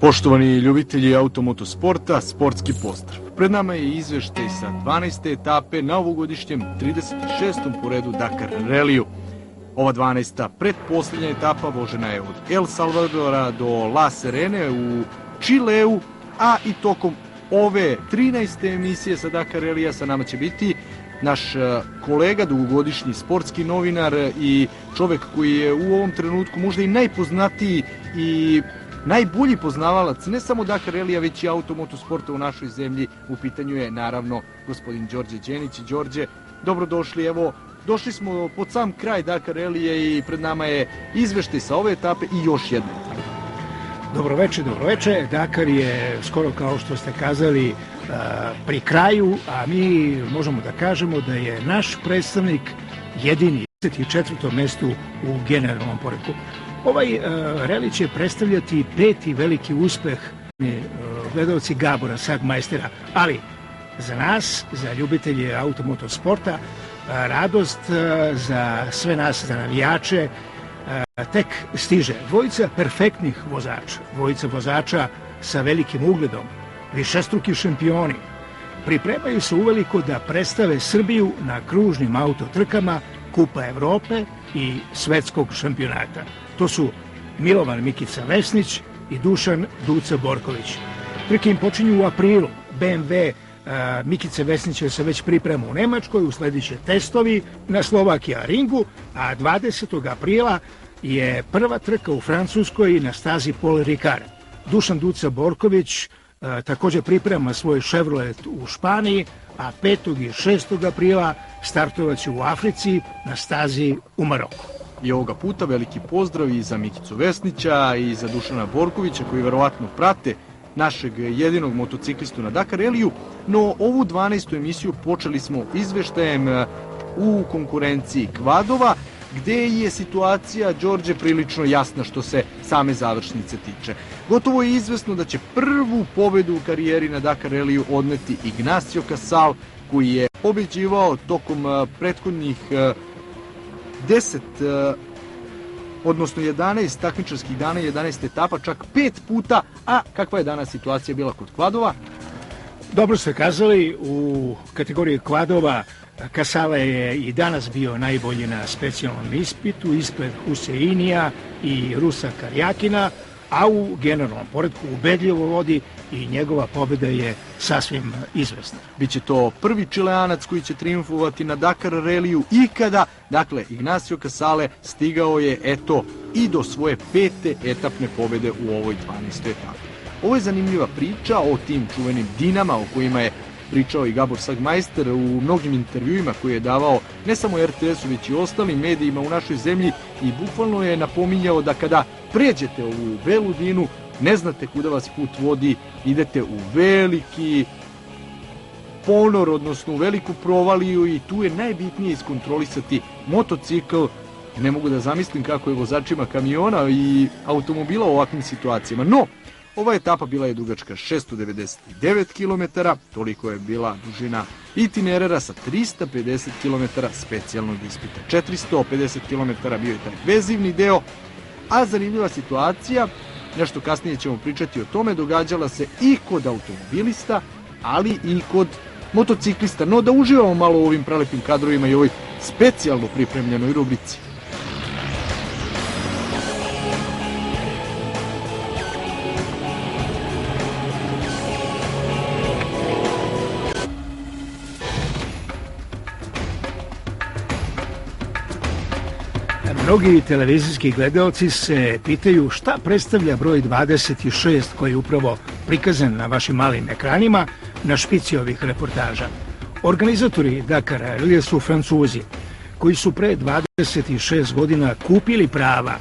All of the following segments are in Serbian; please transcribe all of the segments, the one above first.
Poštovani ljubitelji automotosporta, sportski pozdrav. Pred nama je izveštaj sa 12. etape na ovogodišnjem 36. po redu Dakar Ralliju. Ova 12. predposlednja etapa vožena je od El Salvadora do La Serene u Čileu, a i tokom ove 13. emisije sa Dakar Rallija sa nama će biti naš kolega, dugogodišnji sportski novinar i čovek koji je u ovom trenutku možda i najpoznatiji i najbolji poznavalac ne samo Dakar Rallija, već i automotosporta u našoj zemlji. U pitanju je naravno gospodin Đorđe Đenić. Đorđe, dobrodošli. Evo, došli smo pod sam kraj Dakar Rallija i pred nama je izveštaj sa ove etape i još jedna etapa. Dobroveče. Dakar je skoro, kao što ste kazali, pri kraju, a mi možemo da kažemo da je naš predstavnik jedini 24. mestu u generalnom poretku. Ovaj rally će predstavljati peti veliki uspeh gledalci Gabora Sagmeistera, ali za nas, za ljubitelje automotosporta, radost za sve nas, za navijače, tek stiže. Dvojica perfektnih vozača, dvojica vozača sa velikim ugledom, višestruki šampioni, pripremaju se uveliko da predstave Srbiju na kružnim autotrkama Kupa Evrope i svetskog šampionata. To su Milovan Mikica Vesnić i Dušan Duca Borković. Trke im počinju u aprilu. BMW Mikice Vesnića se već priprema u Nemačkoj, uslediće testovi na Slovakija ringu, a 20. aprila je prva trka u Francuskoj na stazi Paul Ricard. Dušan Duca Borković također priprema svoj Chevrolet u Španiji, a 5. i 6. aprila startovaće u Africi na stazi u Maroku. I ovoga puta veliki pozdrav i za Mikicu Vesnića i za Dušana Borkovića, koji verovatno prate našeg jedinog motociklistu na Dakar Ralliju, no ovu 12. emisiju počeli smo izveštajem u konkurenciji kvadova, gde je situacija, Đorđe, prilično jasna što se same završnice tiče. Gotovo je izvesno da će prvu pobedu u karijeri na Dakar Ralliju odneti Ignacio Casal, koji je pobeđivao tokom prethodnih 11 takmičarskih dana, 11 etapa, čak 5 puta, a kakva je danas situacija bila kod kvadova? Dobro ste kazali, u kategoriji kvadova Casale je i danas bio najbolji na specijalnom ispitu, ispred Huseinija i Rusa Karjakina, a u generalnom poretku ubedljivo vodi i njegova pobjeda je sasvim izvesna. Biće to prvi Čileanac koji će triumfovati na Dakar Ralliju ikada. Dakle, Ignacio Casale stigao je i do svoje 5. etapne pobjede u ovoj 12. etapi. Ovo je zanimljiva priča o tim čuvenim Dinama o kojima je pričao i Gabor Sagmeister u mnogim intervjuima koje je davao ne samo RTS-u, već i ostalim medijima u našoj zemlji, i bukvalno je napominjao da kada pređete u Belu Dinu, ne znate kuda vas put vodi, idete u veliki ponor, odnosno u veliku provaliju, i tu je najbitnije iskontrolisati motocikl. Ne mogu da zamislim kako je vozačima kamiona i automobila u ovakvim situacijama. No, ova etapa bila je dugačka 699 km, toliko je bila dužina itinerara sa 350 km specijalnog ispita. 450 km bio je taj vezivni deo, a zanimljiva situacija, nešto kasnije ćemo pričati o tome, događala se i kod automobilista, ali i kod motociklista. No, da uživamo malo u ovim prelepim kadrovima i ovoj specijalno pripremljenoj rubrici. Mnogi televizijski gledalci se pitaju šta predstavlja broj 26 koji je upravo prikazan na vašim malim ekranima na špici ovih reportaža. Organizatori Dakar Rallija su Francuzi, koji su pre 26 godina kupili prava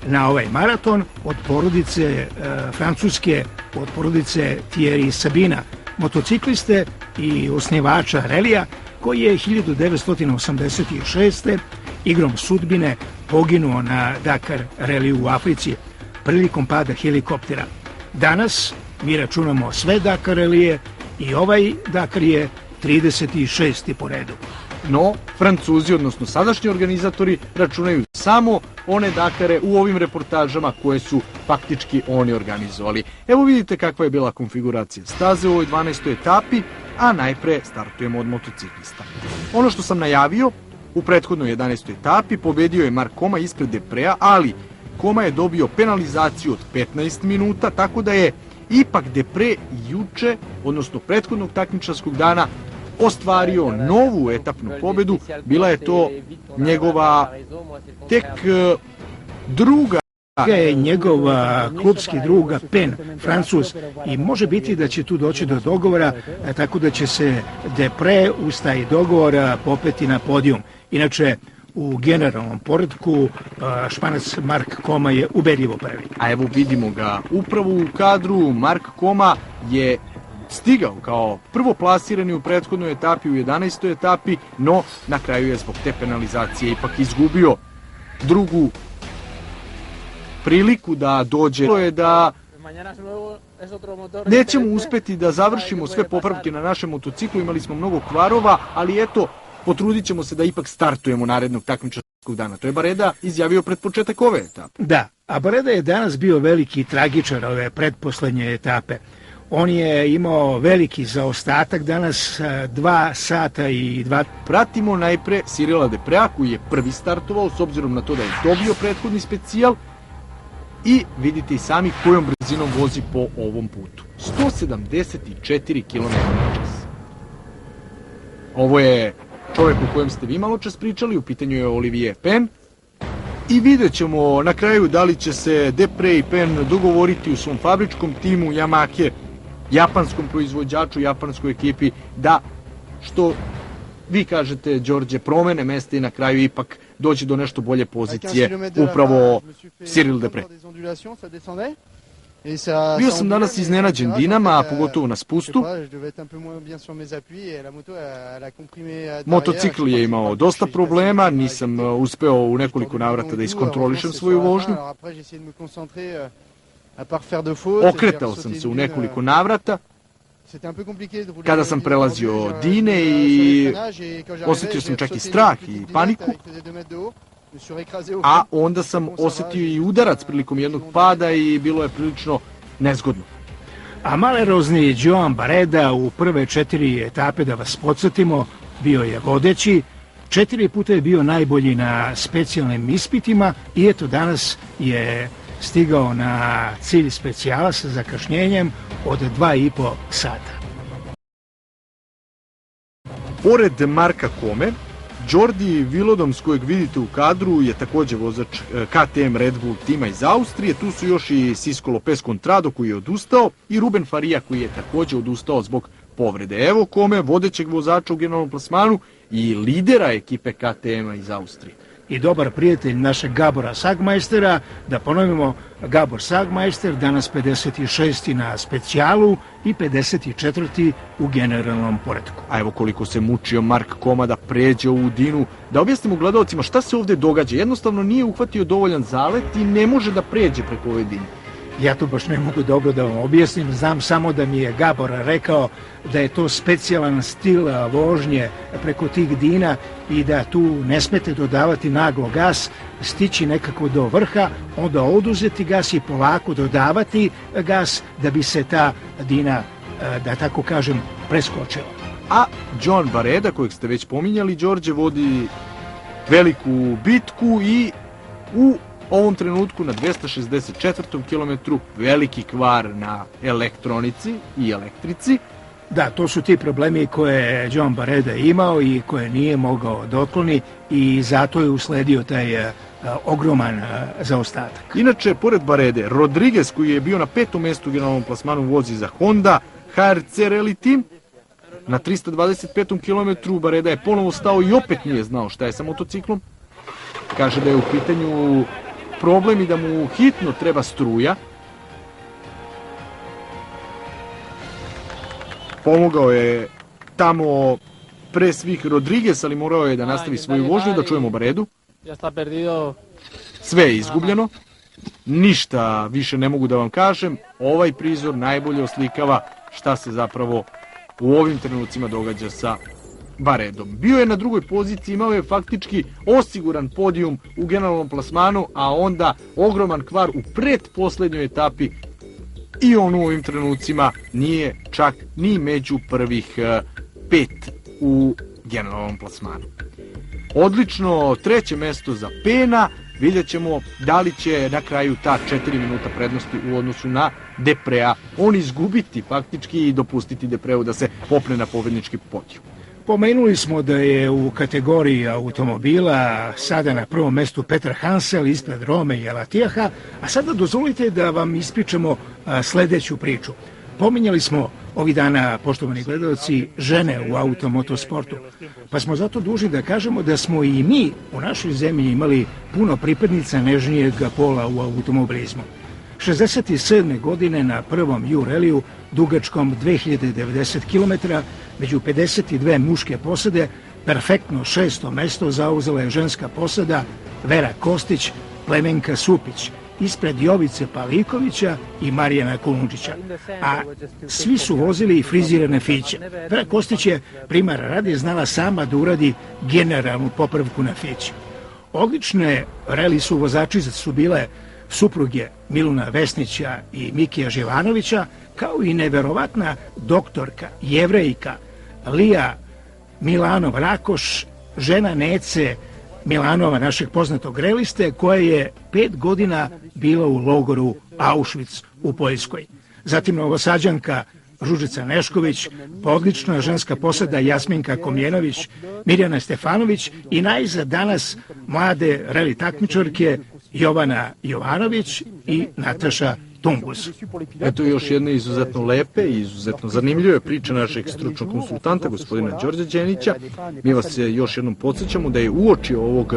na ovaj maraton od porodice francuske, od porodice Thierry Sabina, motocikliste i osnivača Rallija, koji je 1986. igrom sudbine poginuo na Dakar Ralliju u Africi prilikom pada helikoptera. Danas mi računamo sve Dakar Rallije i ovaj Dakar je 36. po redu. No, Francuzi, odnosno sadašnji organizatori, računaju samo one Dakare u ovim reportažama koje su faktički oni organizovali. Evo vidite kakva je bila konfiguracija staze u ovoj 12. etapi, a najpre startujemo od motociklista. Ono što sam najavio, u prethodnoj 11. etapi pobedio je Mark Koma ispred Deprea, ali Koma je dobio penalizaciju od 15 minuta, tako da je ipak Depre juče, odnosno prethodnog takmičarskog dana, ostvario novu etapnu pobedu. Bila je to njegova tek druga. Je njegov klubski drug Pen, Francuz, i može biti da će tu doći do dogovora, tako da će se Depre uz taj dogovor popeti na podijum. Inače, u generalnom poretku Španac Mark Koma je ubedljivo prvi. A evo vidimo ga upravo u kadru. Mark Koma je stigao kao prvoplasirani u prethodnoj etapi, u 11. etapi, no na kraju je zbog te penalizacije ipak izgubio drugu priliku da dođe. To je da nećemo uspeti da završimo sve popravke na našem motociklu, imali smo mnogo kvarova, ali eto, potrudit ćemo se da ipak startujemo narednog takmičarskog dana. To je Bareda izjavio pred početak ove etape. Da, a Bareda je danas bio veliki tragičar ove pretposlednje etape. On je imao veliki zaostatak danas, 2 sata i 2... Pratimo najpre Cyrila Deprea koji je prvi startovao s obzirom na to da je dobio prethodni specijal i vidite i sami kojom brzinom vozi po ovom putu. 174 km/h. Ovo je čovjek o kojem ste vi malo čas pričali, u pitanju je Olivier Pen. I vidjet ćemo na kraju da li će se Depre i Pen dogovoriti u svom fabričkom timu Yamahe, japanskom proizvođaču, japanskoj ekipi, da, što vi kažete, Đorđe, promene mesta i na kraju ipak doći do nešto bolje pozicije, upravo Cyril Depre. Bio sam danas iznenađen dinama, a pogotovo na spustu. Motocikl je imao dosta problema, nisam uspeo u nekoliko navrata da iskontrolišem svoju vožnju. Okretao sam se u nekoliko navrata kada sam prelazio Dine i osjetio sam čak i strah i paniku, a onda sam osjetio i udarac prilikom jednog pada i bilo je prilično nezgodno. A malerozni Joan Bareda u prve 4 etape, da vas podsjetimo, bio je vodeći, 4 puta je bio najbolji na specijalnim ispitima i eto danas je stigao na cilj specijala sa zakašnjenjem od 2,5 sata. Pored Marka Kome, Jordi Vilodoms, kojeg vidite u kadru, je također vozač KTM Red Bull tima iz Austrije. Tu su još i Cisco Lopez Contrado koji je odustao i Ruben Faria koji je također odustao zbog povrede. Evo Kome, vodećeg vozača u generalnom plasmanu i lidera ekipe KTM-a iz Austrije. I dobar prijatelj našeg Gabora Sagmeistera, da ponovimo, Gabor Sagmeister danas 56. na specijalu i 54. u generalnom poretku. A evo koliko se mučio Mark Koma da pređe u Dinu. Da objasnimo gledalcima šta se ovdje događa. Jednostavno nije uhvatio dovoljan zalet i ne može da pređe preko ove Dine. Ja to baš ne mogu dobro da vam objasnim, znam samo da mi je Gabor rekao da je to specijalan stil vožnje preko tih Dina i da tu ne smete dodavati naglo gas, stići nekako do vrha, onda oduzeti gas i polako dodavati gas da bi se ta Dina, da tako kažem, preskočila. A Joan Bareda, kojeg ste već pominjali, Đorđe, vodi veliku bitku i u ovom trenutku na 264. kilometru veliki kvar na elektronici i elektrici. Da, to su ti problemi koje je Joan Bareda imao i koje nije mogao da otkloni i zato je usledio taj ogroman zaostatak. Inače, pored Barede, Rodriguez koji je bio na 5. mjestu u generalnom plasmanu vozi za Honda HRC Rally Team. Na 325. kilometru Bareda je ponovo stao i opet nije znao šta je sa motociklom. Kaže da je u pitanju problem i da mu hitno treba struja. Pomogao je tamo pre svih Rodriguez, ali morao je da nastavi svoju vožnju, da čujemo Baredu. Sve je izgubljeno, ništa više ne mogu da vam kažem. Ovaj prizor najbolje oslikava šta se zapravo u ovim trenucima događa sa 2 redom. Bio je na drugoj poziciji, imao je faktički osiguran podijum u generalnom plasmanu, a onda ogroman kvar u pretposlednjoj etapi i on u ovim trenucima nije čak ni među prvih 5 u generalnom plasmanu. Odlično, 3. mesto za Pena, vidjet ćemo da li će na kraju ta 4 minuta prednosti u odnosu na Deprea on izgubiti faktički i dopustiti Depreu da se popne na pobednički podijum. Pomenuli smo da je u kategoriji automobila sada na prvom mestu Petar Hansel ispred Rome i Alatijaha, a sada dozvolite da vam ispričamo sledeću priču. Pominjali smo ovih dana, poštovani gledalci, žene u automotosportu, pa smo zato dužni da kažemo da smo i mi u našoj zemlji imali puno pripadnica nežnijeg pola u automobilizmu. 67. godine na prvom U-reliju, dugačkom 2090 km, među 52 muške posade, perfektno 6. mesto zauzela je ženska posada Vera Kostić, Plemenka Supić, ispred Jovice Palikovića i Marijana Kulundžića, a svi su vozili frizirane fiće. Vera Kostić je, primara radi, znala sama da uradi generalnu popravku na fiće. Odlične reli su vozačice su bile supruge Miluna Vesnića i Mikija Živanovića, kao i neverovatna doktorka, jevrejka Lija Milanov-Rakoš, žena Nece Milanova, našeg poznatog reliste, koja je 5 godina bila u logoru Auschwitz u Poljskoj. Zatim Novosađanka Ružica Nešković, odlična ženska posada Jasminka Komljenović, Mirjana Stefanović i najzad danas mlade reli takmičarke Jovana Jovanović i Nataša Tumbuz. Eto još jedne izuzetno lepe i izuzetno zanimljive priče našeg stručnog konsultanta, gospodina Đorđa Đenića. Mi vas još jednom podsjećamo da je uoči ovog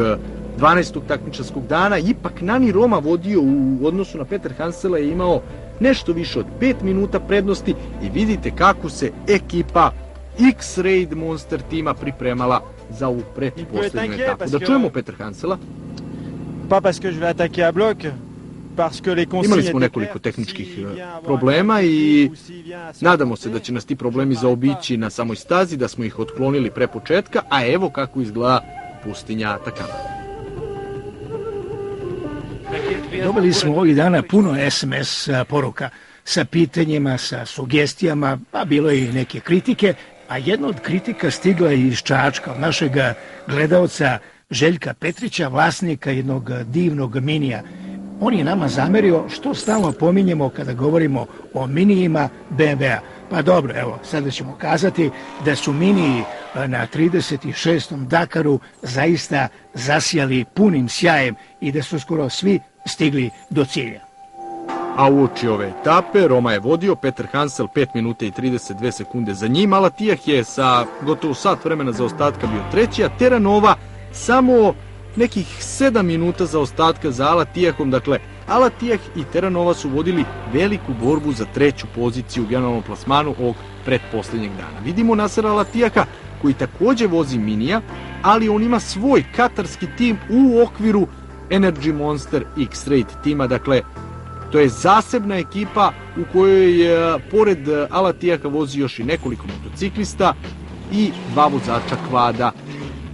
12. takmičarskog dana ipak Nani Roma vodio u odnosu na Petar Hansela, je imao nešto više od 5 minuta prednosti i vidite kako se ekipa X-Raid Monster tima pripremala za ovu pretposlednju etapu. Da čujemo Petar Hansela. Pa parce que je vais attaquer à bloc. Imali smo nekoliko tehničkih problema i nadamo se da će nas ti problemi zaobići na samoj stazi, da smo ih otklonili pre početka, a evo kako izgleda pustinja Atakama. Dobili smo ovih dana puno SMS poruka sa pitanjima, sa sugestijama, pa bilo je i neke kritike, a jedna od kritika stigla je iz Čačka, od našeg gledaoca Željka Petrića, vlasnika jednog divnog minija. On je nama zamerio što stalno pominjemo kada govorimo o minijima BMW-a. Pa dobro, evo, sada ćemo kazati da su miniji na 36. Dakaru zaista zasijali punim sjajem i da su skoro svi stigli do cilja. A uoči ove etape Roma je vodio, Petar Hansel 5 minuta i 32 sekunde za njim, Alatijah je sa gotovo sat vremena zaostatka bio treći, a Terranova samo nekih 7 minuta zaostatka za Alatijahom. Dakle, Alatijah i Terranova su vodili veliku borbu za treću poziciju u generalnom plasmanu ovog pretposlednjeg dana. Vidimo Nasera Alatijaha koji takođe vozi minija, ali on ima svoj katarski tim u okviru Energy Monster X-Raid tima. Dakle, to je zasebna ekipa u kojoj je pored Alatijaha vozi još i nekoliko motociklista i 2 vozača kvada.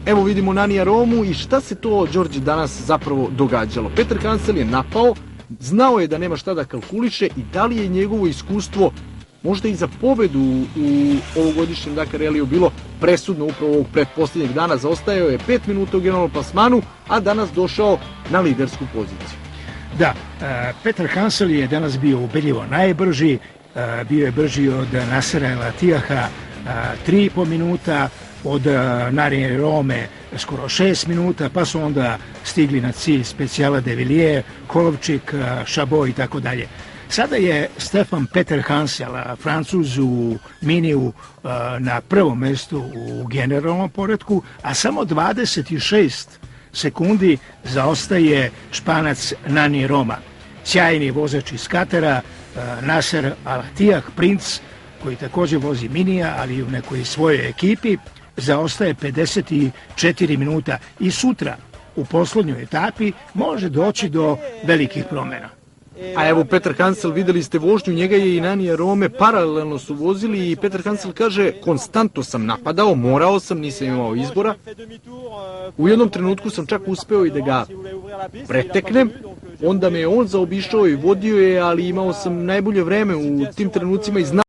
Evo vidimo Nanija Romu i šta se to, Đorđe, danas zapravo događalo. Petar Hansel je napao, znao je da nema šta da kalkuliše i da li je njegovo iskustvo možda i za pobedu u ovogodišnjem Dakar Ralliju bilo presudno upravo ovog pretposlednjeg dana. Zaostajao je 5 minuta u generalnom plasmanu, a danas došao na lidersku poziciju. Da, Petar Hansel je danas bio ubedljivo najbrži, bio je brži od Nasera Alatijaha 3,5 minuta, od Narije Rome skoro 6 minuta, pa su onda stigli na cilj Specijala de Villiers, Kolovčik, Šabo i tako dalje. Sada je Stefan Peter Hansel, Francuz u miniju, na prvom mestu u generalnom poretku, a samo 26 sekundi zaostaje Španac Nani Roma. Sjajni vozač iz Katara, Naser Alatijah, princ, koji takođe vozi minija, ali u nekoj svojoj ekipi, zaostaje 54 minuta i sutra u poslednjoj etapi može doći do velikih promjena. A evo Petar Hansel, videli ste vožnju, njega je i Nani Arome, paralelno su vozili i Petar Hansel kaže, konstantno sam napadao, morao sam, nisam imao izbora. U jednom trenutku sam čak uspeo i da ga preteknem, onda me je on zaobišao i vodio je, ali imao sam najbolje vreme u tim trenucima i znao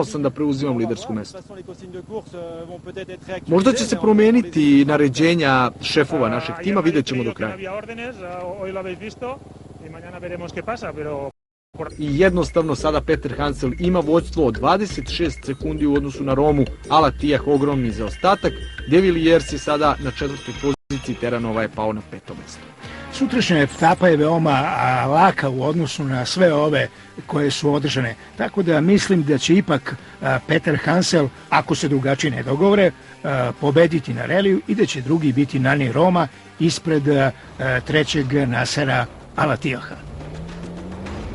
sam da preuzimam lidersko mesto. Možda će se promeniti naređenja šefova našeg tima, vidjet ćemo do kraja. I jednostavno sada Petar Hansel ima vođstvo od 26 sekundi u odnosu na Romu, Alatijah ogromni zaostatak, De Villiers je sada na 4. poziciji, Terranova je pao na 5. mesto. Sutrašnja etapa je veoma laka u odnosu na sve ove koje su održane, tako da mislim da će ipak Petar Hansel, ako se drugačije ne dogovore, pobediti na reliju i da će drugi biti Nani Roma ispred trećeg Nasera Alatijaha.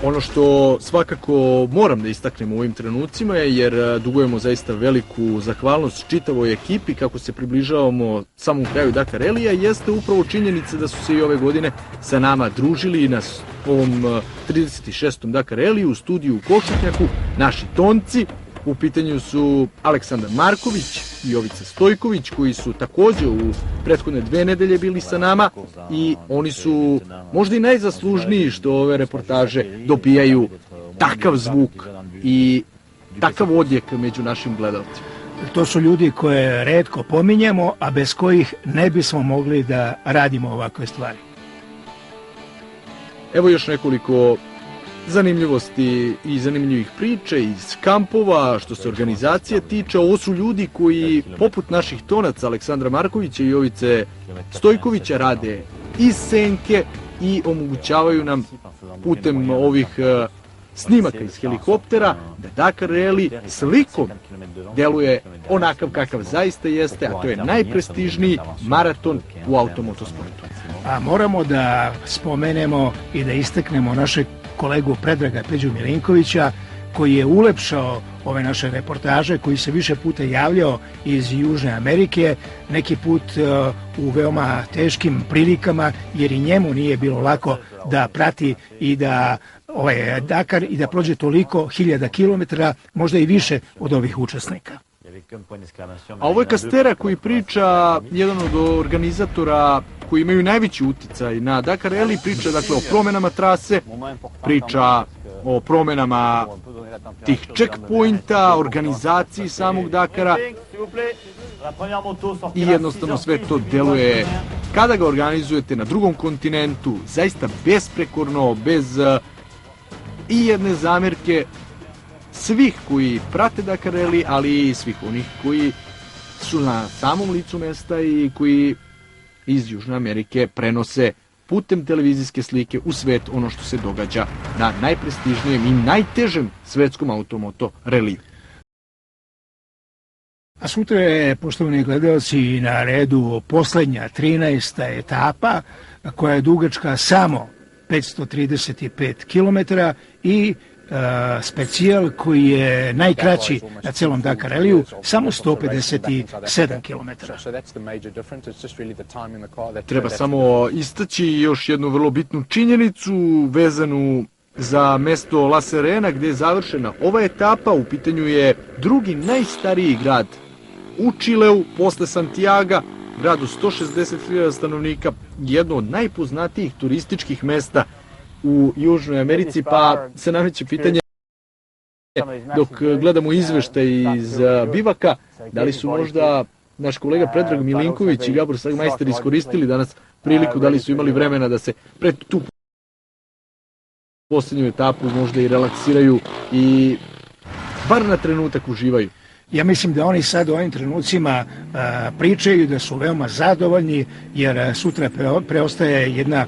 Ono što svakako moram da istaknem u ovim trenucima je, jer dugujemo zaista veliku zahvalnost čitavoj ekipi kako se približavamo samom kraju Dakar Relija, jeste upravo činjenica da su se i ove godine sa nama družili na ovom 36. Dakar Reliju u studiju u Košutnjaku, naši tonci. U pitanju su Aleksandar Marković i Jovica Stojković, koji su takođe u prethodne 2 nedelje bili sa nama i oni su možda i najzaslužniji što ove reportaže dobijaju takav zvuk i takav odjek među našim gledalcima. To su ljudi koje retko pominjemo, a bez kojih ne bismo mogli da radimo ovakve stvari. Evo još nekoliko zanimljivosti i zanimljivih priča iz kampova, što se organizacije tiče. Ovo su ljudi koji, poput naših tonaca Aleksandra Markovića i Jovice Stojkovića, rade iz senke i omogućavaju nam putem ovih snimaka iz helikoptera da Dakar Rally slikom deluje onakav kakav zaista jeste, a to je najprestižniji maraton u automotosportu. A moramo da spomenemo i da istaknemo našeg kolegu Predraga Peđu Milinkovića, koji je ulepšao ove naše reportaže, koji se više puta javljao iz Južne Amerike, neki put u veoma teškim prilikama, jer i njemu nije bilo lako da prati i da Dakar i da prođe toliko hiljada kilometara, možda i više od ovih učesnika. A ovo je Kastera koji priča, jedan od organizatora koji imaju najveći uticaj na Dakar Rally, priča dakle o promenama trase, priča o promenama tih checkpointa, organizaciji samog Dakara i jednostavno sve to deluje kada ga organizujete na drugom kontinentu, zaista besprekorno, bez i jedne zamerke svih koji prate Dakar Rally, ali i svih onih koji su na samom licu mesta i koji iz Južne Amerike prenose putem televizijske slike u svet ono što se događa na najprestižnijem i najtežem svetskom automoto reliju. A sutra je, poštovani gledalci, na redu poslednja 13. etapa, koja je dugačka samo 535 km i specijal koji je najkraći na celom Dakar Rallyu, samo 157 km. Treba samo istaći još jednu vrlo bitnu činjenicu vezanu za mesto La Serena gde je završena ova etapa. U pitanju je drugi najstariji grad u Čileu posle Santiaga, grad od 160.000 stanovnika, jedno od najpoznatijih turističkih mesta u Južnoj Americi, pa se nameće pitanje dok gledamo izveštaj iz bivaka, da li su možda naš kolega Predrag Milinković i Gabor Sagmajster iskoristili danas priliku, da li su imali vremena da se pred tu poslednju etapu možda i relaksiraju i bar na trenutak uživaju. Ja mislim da oni sad u ovim trenucima pričaju da su veoma zadovoljni, jer sutra preostaje jedna,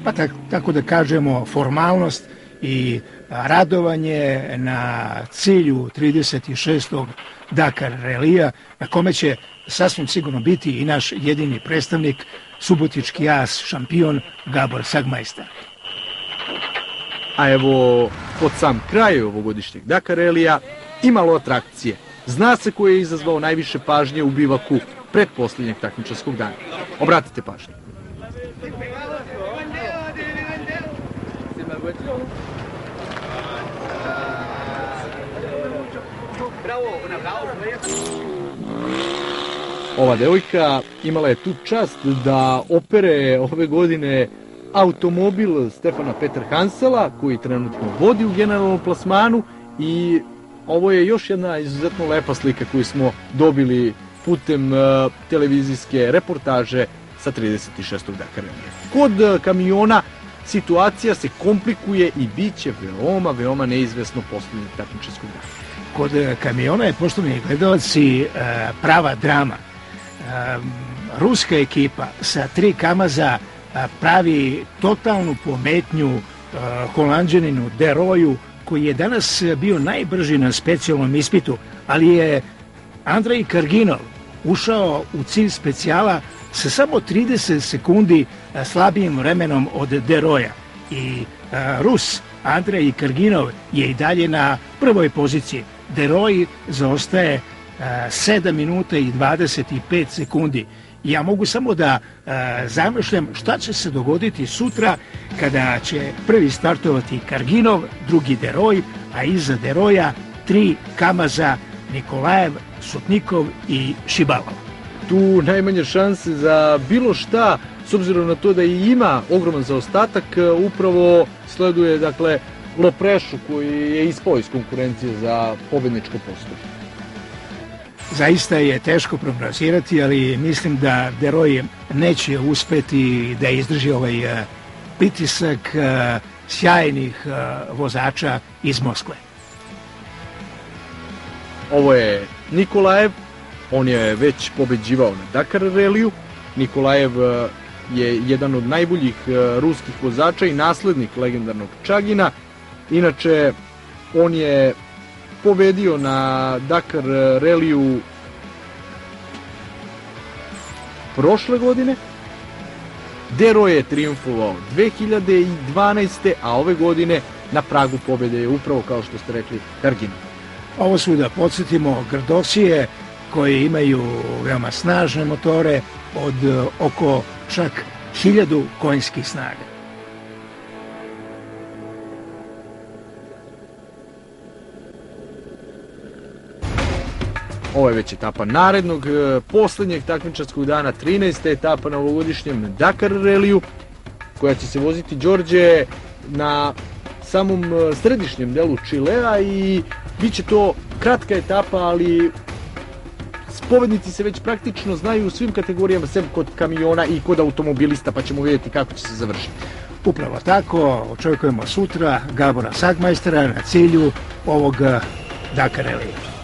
pa tako da kažemo, formalnost i radovanje na cilju 36. Dakar Rallija, na kome će sasvim sigurno biti i naš jedini predstavnik, subotički as, šampion Gabor Sagmajster. A evo, pod sam kraj ovogodišnjeg Dakar Rallija imalo atrakcije. Zna se ko je izazvao najviše pažnje u bivaku pred posljednjeg takmičarskog dana. Obratite pažnju. Ova devojka imala je tu čast da opere ove godine automobil Stefana Peter Hansela, koji trenutno vodi u generalnom plasmanu, i ovo je još jedna izuzetno lepa slika koju smo dobili putem televizijske reportaže sa 36. Dakara. Kod kamiona situacija se komplikuje i bit će veoma neizvesno poslednjeg takmičarskog dana. Kod kamiona je, poštovani gledalci, prava drama. Ruska ekipa sa 3 Kamaza pravi totalnu pometnju Holanđaninu Deroju, koji je danas bio najbrži na specijalnom ispitu, ali je Andrej Karginov ušao u cilj specijala sa samo 30 sekundi slabijim vremenom od Deroja. I Rus Andrej Karginov je i dalje na prvoj poziciji. Deroj zaostaje 7 minuta i 25 sekundi. Ja mogu samo da zamišljam šta će se dogoditi sutra kada će prvi startovati Karginov, drugi Deroj, a iza Deroja 3 Kamaza, Nikolajev, Sutnikov i Šibalov. Tu najmanje šanse za bilo šta, s obzirom na to da i ima ogroman zaostatak, upravo sleduje, dakle, Loprešu, koji je ispao iz konkurencije za pobedničko postup. Zaista je teško prognozirati, ali mislim da Deroj neće uspeti da izdrži ovaj pritisak sjajnih vozača iz Moskve. Ovo je Nikolajev, on je već pobeđivao na Dakar reliju. Nikolajev je jedan od najboljih ruskih vozača i naslednik legendarnog Čagina. Inače, on je pobedio na Dakar reliju prošle godine. Deroj je triumfovao 2012. a ove godine na pragu pobede je upravo, kao što ste rekli, Karginov. Ovo su, da podsjetimo, Grdosije koje imaju veoma snažne motore od oko čak 1000 konjskih snaga. Ovo je već etapa narednog, poslednjeg takmičarskog dana, 13. etapa na ovogodišnjem Dakar reliju, koja će se voziti, Đorđe, na samom središnjem delu Čilea, i bit će to kratka etapa, ali pobednici se već praktično znaju u svim kategorijama, sem kod kamiona i kod automobilista, pa ćemo vidjeti kako će se završiti. Upravo tako, očekujemo sutra Gabora Sagmajstera na cilju ovog Dakar relija.